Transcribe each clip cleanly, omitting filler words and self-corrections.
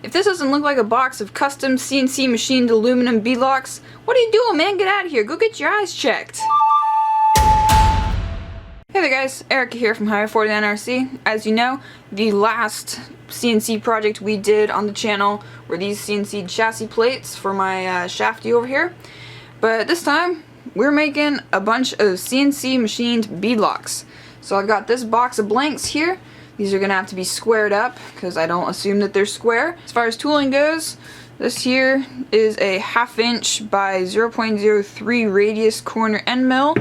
If this doesn't look like a box of custom CNC machined aluminum beadlocks, what are you doing, man? Get out of here. Go get your eyes checked. Hey there guys, Erica here from Highway 49 RC. As you know, the last CNC project we did on the channel were these CNC chassis plates for my shafty over here. But this time, we're making a bunch of CNC machined beadlocks. So I've got this box of blanks here. These are going to have to be squared up because I don't assume that they're square. As far as tooling goes, this here is a 1/2 inch by 0.03 radius corner end mill.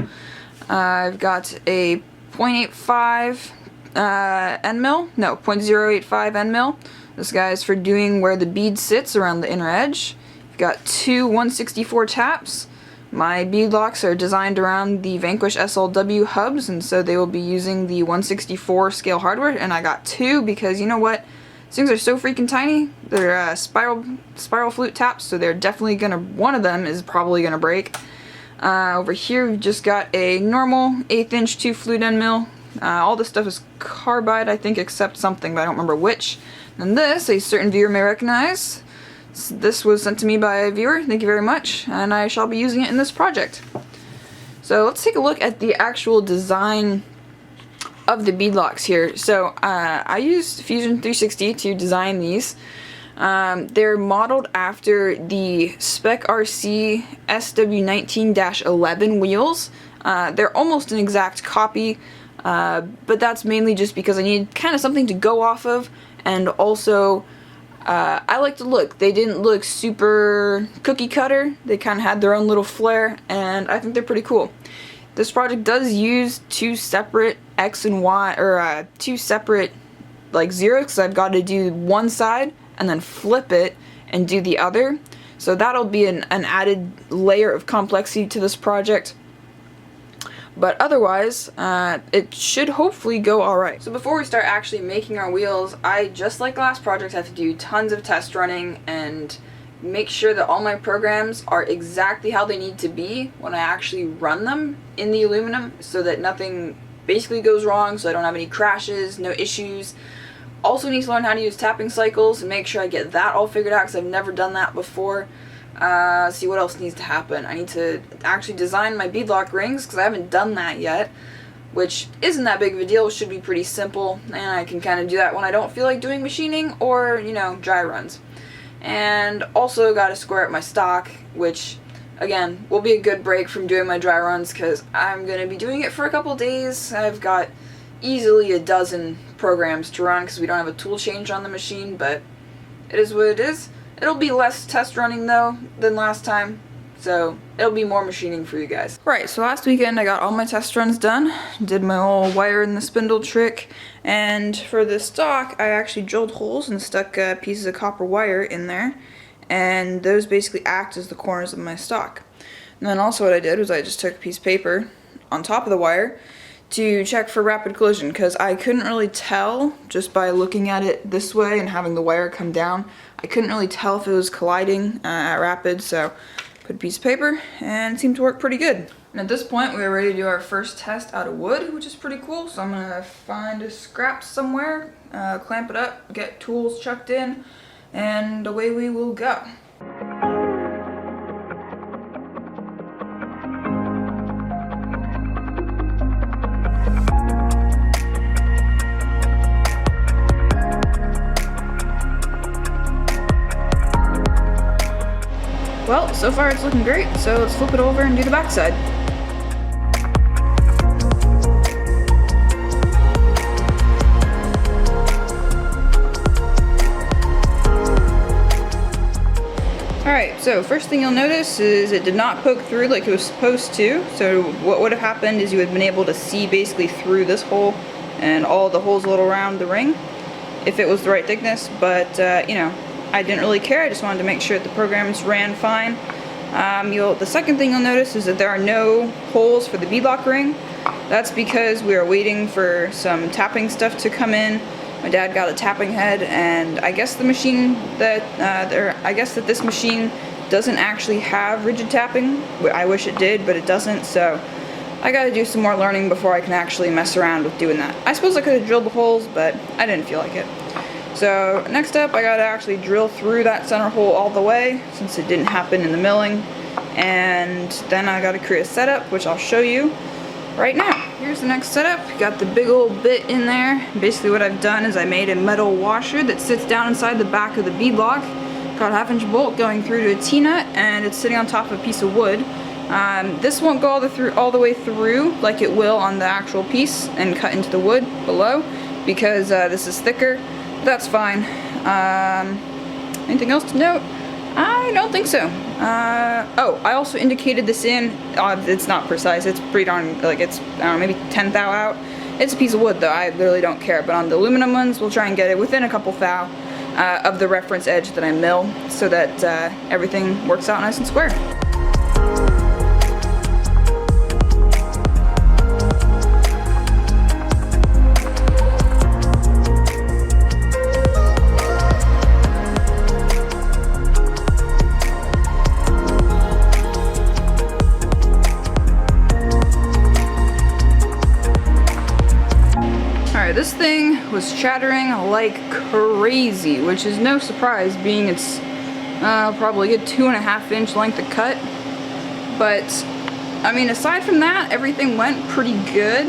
I've got a 0.85 end mill. No, 0.085 end mill. This guy is for doing where the bead sits around the inner edge. I've got two 164 taps. My beadlocks are designed around the Vanquish SLW hubs, and so they will be using the 164 scale hardware, and I got two because, you know what, these things are so freaking tiny. They're spiral flute taps, so they're definitely gonna, one of them is probably gonna break. Over here we've just got a normal 1/8 inch 2 flute end mill. All this stuff is carbide, I think, except something, but I don't remember which. And this, a certain viewer may recognize. This was sent to me by a viewer, thank you very much, and I shall be using it in this project. So let's take a look at the actual design of the beadlocks here. So I used Fusion 360 to design these. They're modeled after the Spec RC SW19-11 wheels. They're almost an exact copy, but that's mainly just because I need kind of something to go off of, and also I like the look. They didn't look super cookie cutter. They kind of had their own little flair, and I think they're pretty cool. This project does use two separate X and Y, or two separate like zeros, because I've got to do one side and then flip it and do the other. So that'll be an added layer of complexity to this project. But otherwise, it should hopefully go alright. So before we start actually making our wheels, I, just like the last project, have to do tons of test running and make sure that all my programs are exactly how they need to be when I actually run them in the aluminum, so that nothing basically goes wrong, so I don't have any crashes, no issues. Also need to learn how to use tapping cycles and make sure I get that all figured out, because I've never done that before. See what else needs to happen. I need to actually design my beadlock rings, because I haven't done that yet, which isn't that big of a deal. It should be pretty simple, and I can kind of do that when I don't feel like doing machining or, you know, dry runs. And also got to square up my stock, which, again, will be a good break from doing my dry runs, because I'm going to be doing it for a couple days. I've got easily a dozen programs to run because we don't have a tool change on the machine, but it is what it is. It'll be less test running though than last time, so it'll be more machining for you guys. Right, so last weekend I got all my test runs done, did my old wire in the spindle trick, and for the stock I actually drilled holes and stuck pieces of copper wire in there, and those basically act as the corners of my stock. And then also what I did was I just took a piece of paper on top of the wire to check for rapid collision, because I couldn't really tell just by looking at it this way and having the wire come down. I couldn't really tell if it was colliding at rapid, so put a piece of paper and it seemed to work pretty good. And at this point we are ready to do our first test out of wood, which is pretty cool. So I'm gonna find a scrap somewhere, clamp it up, get tools chucked in, and away we will go. Well, so far it's looking great, so let's flip it over and do the backside. Alright, so first thing you'll notice is it did not poke through like it was supposed to. So what would have happened is you would have been able to see basically through this hole and all the holes all around the ring if it was the right thickness, but you know, I didn't really care. I just wanted to make sure that the programs ran fine. The second thing you'll notice is that there are no holes for the beadlock ring. That's because we are waiting for some tapping stuff to come in. My dad got a tapping head, and I guess the machine that this machine doesn't actually have rigid tapping. I wish it did, but it doesn't. So I got to do some more learning before I can actually mess around with doing that. I suppose I could have drilled the holes, but I didn't feel like it. So next up, I gotta actually drill through that center hole all the way, since it didn't happen in the milling. And then I gotta create a setup, which I'll show you right now. Here's the next setup. Got the big old bit in there. Basically what I've done is I made a metal washer that sits down inside the back of the beadlock. Got a 1/2 inch bolt going through to a T-nut, and it's sitting on top of a piece of wood. This won't go all the way through like it will on the actual piece and cut into the wood below, because this is thicker. But that's fine. Anything else to note? I don't think so. Oh, I also indicated this in. It's not precise. It's pretty darn, like, it's, I don't know, maybe 10 thou out. It's a piece of wood though. I literally don't care. But on the aluminum ones, we'll try and get it within a couple thou of the reference edge that I mill, so that everything works out nice and square. This thing was chattering like crazy, which is no surprise, being it's probably a 2.5 inch length of cut. But I mean, aside from that, everything went pretty good.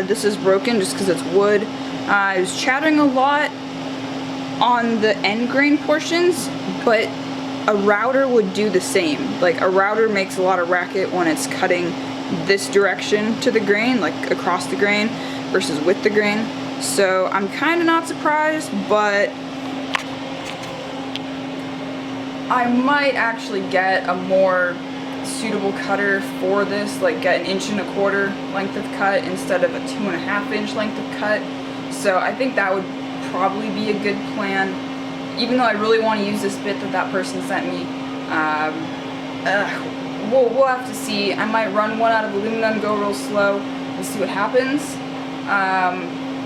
This is broken just because it's wood. It was chattering a lot on the end grain portions, but a router would do the same. Like, a router makes a lot of racket when it's cutting this direction to the grain, like across the grain, versus with the grain. So I'm kind of not surprised, but I might actually get a more suitable cutter for this, like get an 1.25 inch length of cut instead of a 2.5 inch length of cut. So I think that would probably be a good plan, even though I really want to use this bit that person sent me. We'll have to see. I might run one out of aluminum, go real slow, and see what happens.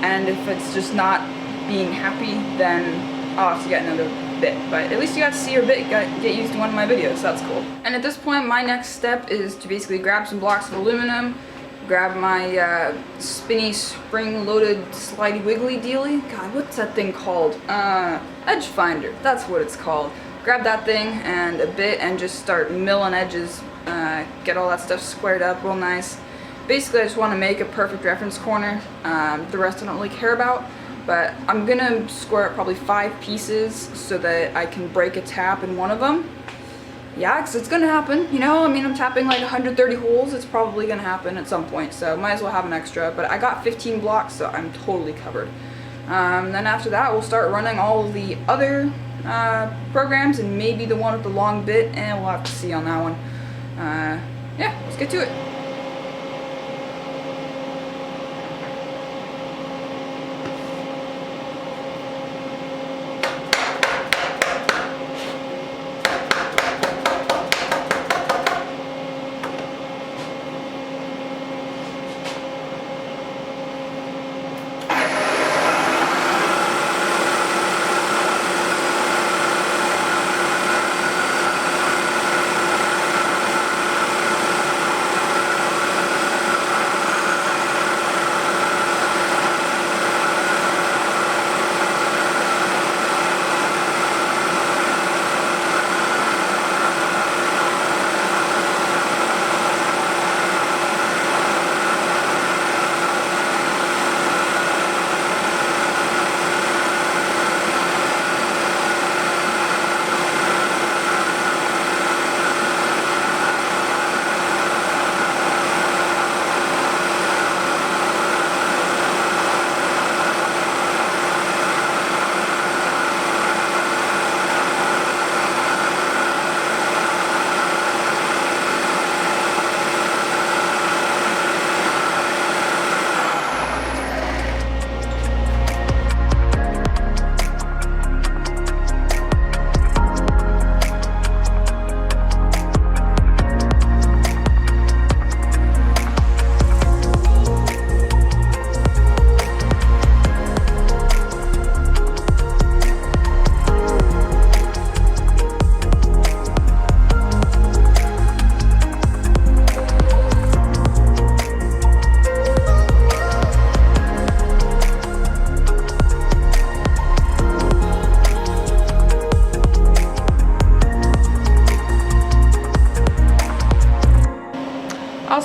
And if it's just not being happy, then I'll have to get another bit. But at least you got to see your bit get used in one of my videos, so that's cool. And at this point, my next step is to basically grab some blocks of aluminum, grab my spinny spring-loaded slidey wiggly dealy. God, what's that thing called? Edge finder, that's what it's called. Grab that thing and a bit and just start milling edges, get all that stuff squared up real nice. Basically, I just want to make a perfect reference corner. The rest I don't really care about, but I'm gonna square up probably 5 pieces so that I can break a tap in one of them. Yeah, because it's gonna happen, you know. I mean, I'm tapping like 130 holes. It's probably gonna happen at some point, so might as well have an extra. But I got 15 blocks, so I'm totally covered. Then after that, we'll start running all of the other programs, and maybe the one with the long bit, and we'll have to see on that one. Yeah, let's get to it.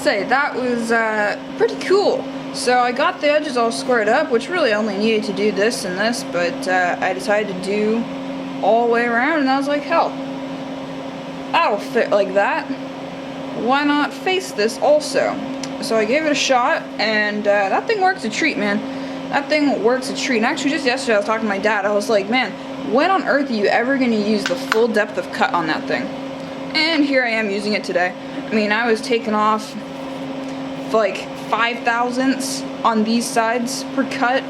say, that was pretty cool. So I got the edges all squared up, which really only needed to do this and this, but I decided to do all the way around, and I was like, hell, that'll fit like that. Why not face this also? So I gave it a shot, and that thing works a treat, man. That thing works a treat. And actually, just yesterday I was talking to my dad. I was like, man, when on earth are you ever going to use the full depth of cut on that thing? And here I am using it today. I mean, I was taking off like 5/1000ths on these sides per cut.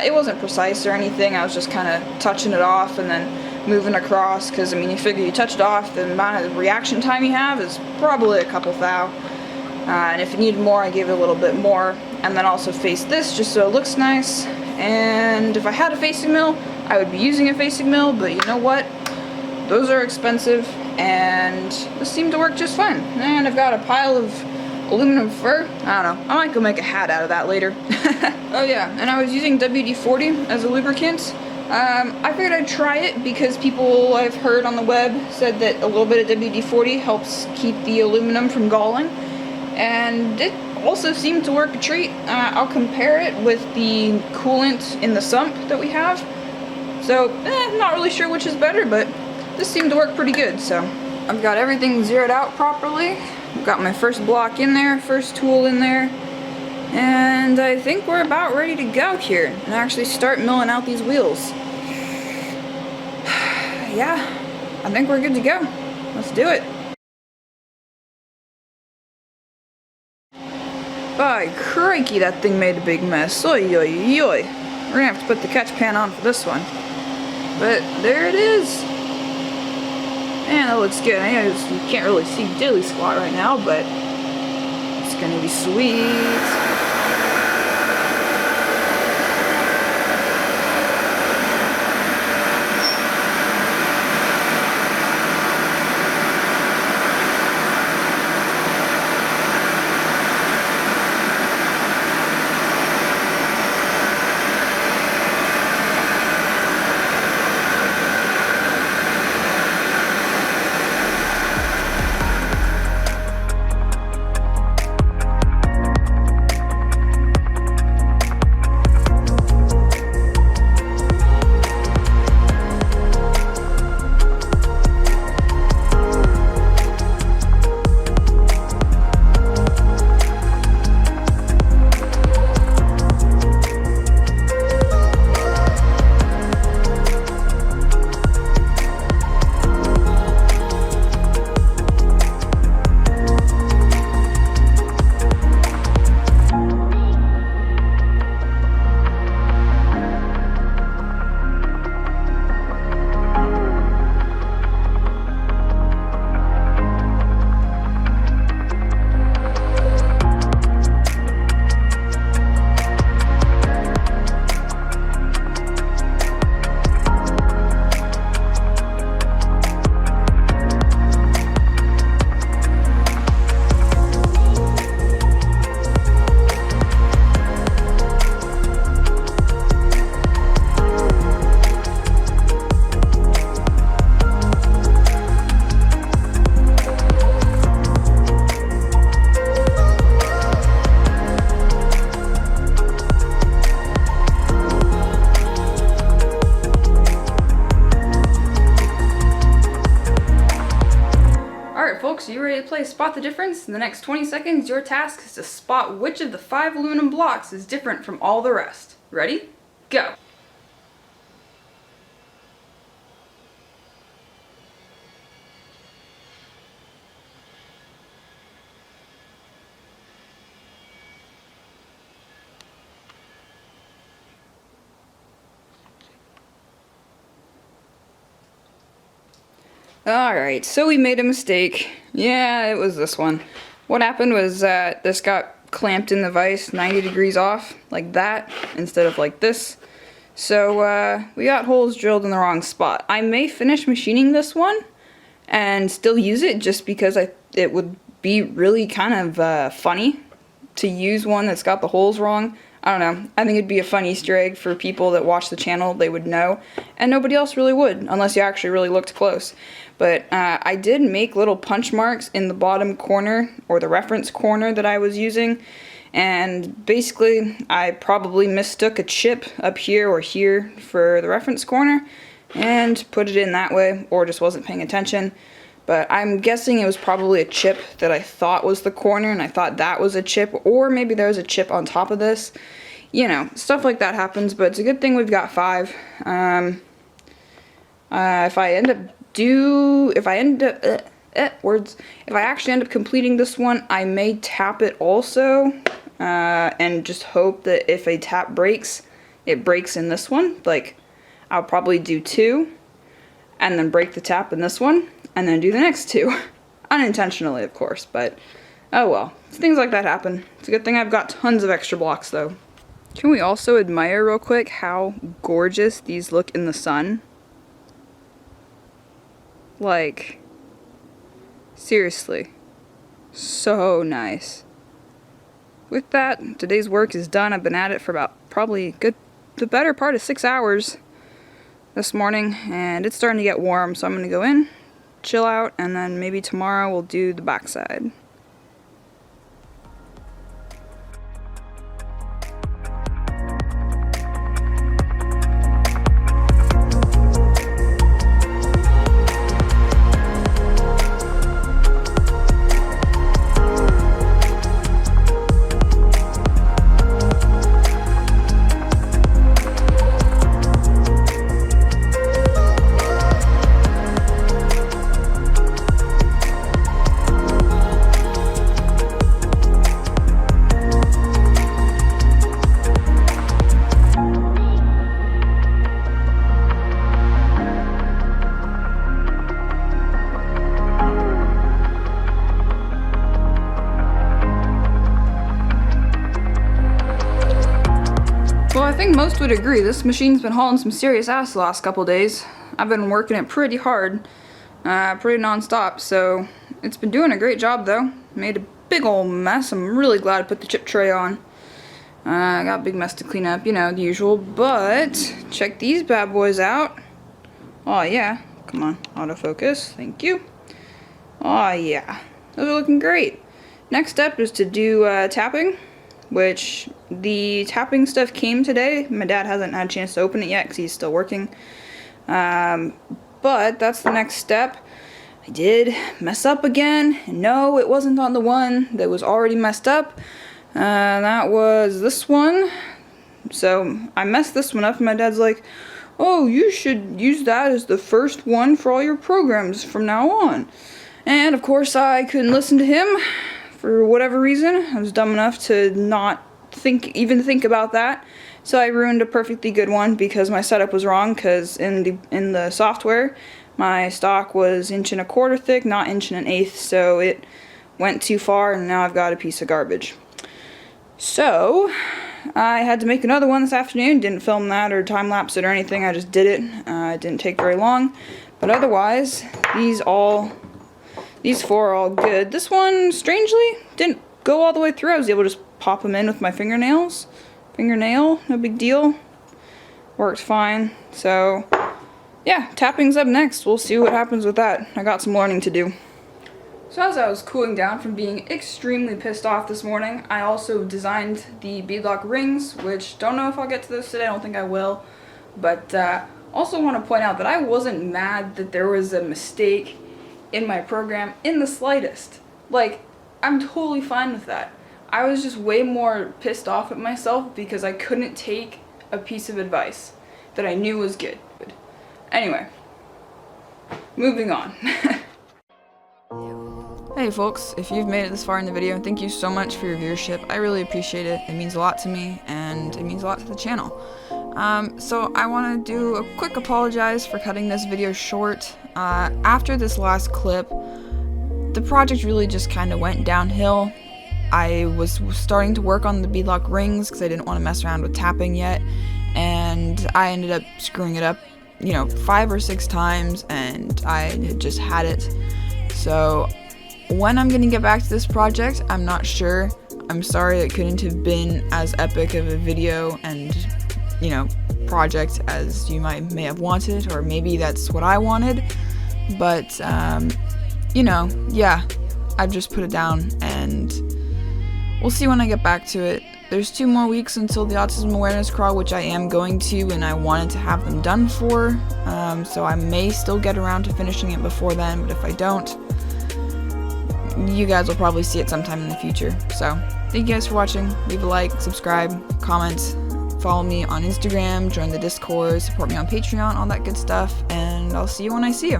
It wasn't precise or anything. I was just kind of touching it off and then moving across, because I mean, you figure you touch it off, the amount of reaction time you have is probably a couple thou. And if it needed more, I gave it a little bit more, and then also face this just so it looks nice. And if I had a facing mill, I would be using a facing mill, but you know what? Those are expensive, and this seemed to work just fine. And I've got a pile of aluminum fur. I don't know, I might go make a hat out of that later. Oh yeah, and I was using WD-40 as a lubricant. I figured I'd try it because people I've heard on the web said that a little bit of WD-40 helps keep the aluminum from galling, and it also seemed to work a treat. I'll compare it with the coolant in the sump that we have. So, not really sure which is better, but this seemed to work pretty good. So, I've got everything zeroed out properly. I've got my first block in there, first tool in there, and I think we're about ready to go here and actually start milling out these wheels. Yeah, I think we're good to go. Let's do it. By crikey, that thing made a big mess. Oy, oy, oy. We're gonna have to put the catch pan on for this one. But there it is. Man, that looks good. I know you can't really see diddly squat right now, but it's gonna be sweet. Folks, are you ready to play Spot the Difference? In the next 20 seconds, your task is to spot which of the 5 aluminum blocks is different from all the rest. Ready? Go! Alright, so we made a mistake. Yeah, it was this one. What happened was this got clamped in the vise 90 degrees off, like that, instead of like this. So we got holes drilled in the wrong spot. I may finish machining this one and still use it just because it would be really kind of funny to use one that's got the holes wrong. I don't know. I think it'd be a fun Easter egg for people that watch the channel. They would know, and nobody else really would, unless you actually really looked close. But I did make little punch marks in the bottom corner, or the reference corner that I was using, and basically I probably mistook a chip up here or here for the reference corner, and put it in that way, or just wasn't paying attention. But I'm guessing it was probably a chip that I thought was the corner, and I thought that was a chip, or maybe there was a chip on top of this. You know, stuff like that happens, but it's a good thing we've got 5. If I actually end up completing this one, I may tap it also, and just hope that if a tap breaks, it breaks in this one. Like, I'll probably do 2, and then break the tap in this one, and then do the next 2. Unintentionally, of course, but oh well. Things like that happen. It's a good thing I've got tons of extra blocks, though. Can we also admire real quick how gorgeous these look in the sun? Like, seriously, so nice. With that, today's work is done. I've been at it for about probably the better part of 6 hours this morning, and it's starting to get warm, so I'm gonna go in, chill out, and then maybe tomorrow we'll do the backside. Well, I think most would agree, this machine's been hauling some serious ass the last couple days. I've been working it pretty hard, pretty non-stop, so it's been doing a great job though. Made a big old mess. I'm really glad I put the chip tray on. I got a big mess to clean up, you know, the usual, but check these bad boys out. Oh yeah, come on, autofocus, thank you. Oh yeah, those are looking great. Next step is to do tapping, which the tapping stuff came today. My dad hasn't had a chance to open it yet because he's still working. But that's the next step. I did mess up again. No, it wasn't on the one that was already messed up. That was this one. So I messed this one up and my dad's like, oh, you should use that as the first one for all your programs from now on. And of course I couldn't listen to him. For whatever reason, I was dumb enough to not even think about that. So I ruined a perfectly good one because my setup was wrong, because in the software, my stock was 1 1/4 thick, not 1 1/8, so it went too far and now I've got a piece of garbage. So I had to make another one this afternoon. Didn't film that or time lapse it or anything, I just did it. It didn't take very long, but otherwise these 4 are all good. This one, strangely, didn't go all the way through. I was able to just pop them in with my fingernail, no big deal. Worked fine. So, yeah, tapping's up next. We'll see what happens with that. I got some learning to do. So as I was cooling down from being extremely pissed off this morning, I also designed the beadlock rings, which don't know if I'll get to those today. I don't think I will. But also want to point out that I wasn't mad that there was a mistake in my program in the slightest. Like, I'm totally fine with that. I was just way more pissed off at myself because I couldn't take a piece of advice that I knew was good. Anyway, moving on. Hey folks, if you've made it this far in the video, thank you so much for your viewership. I really appreciate it. It means a lot to me, and it means a lot to the channel. So I want to do a quick apologize for cutting this video short. After this last clip, the project really just kind of went downhill. I was starting to work on the beadlock rings because I didn't want to mess around with tapping yet, and I ended up screwing it up, you know, 5 or 6 times, and I had just had it. So when I'm gonna get back to this project, I'm not sure. I'm sorry it couldn't have been as epic of a video and, you know, project as you may have wanted, or maybe that's what I wanted, but, you know, yeah, I've just put it down, and we'll see when I get back to it. There's 2 more weeks until the Autism Awareness Crawl, which I am going to, and I wanted to have them done for, so I may still get around to finishing it before then, but if I don't, you guys will probably see it sometime in the future. So, thank you guys for watching. Leave a like, subscribe, comment, follow me on Instagram, join the Discord, support me on Patreon, all that good stuff, and I'll see you when I see you.